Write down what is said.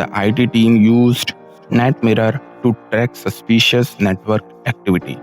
The IT team used NetMirror to track suspicious network activity۔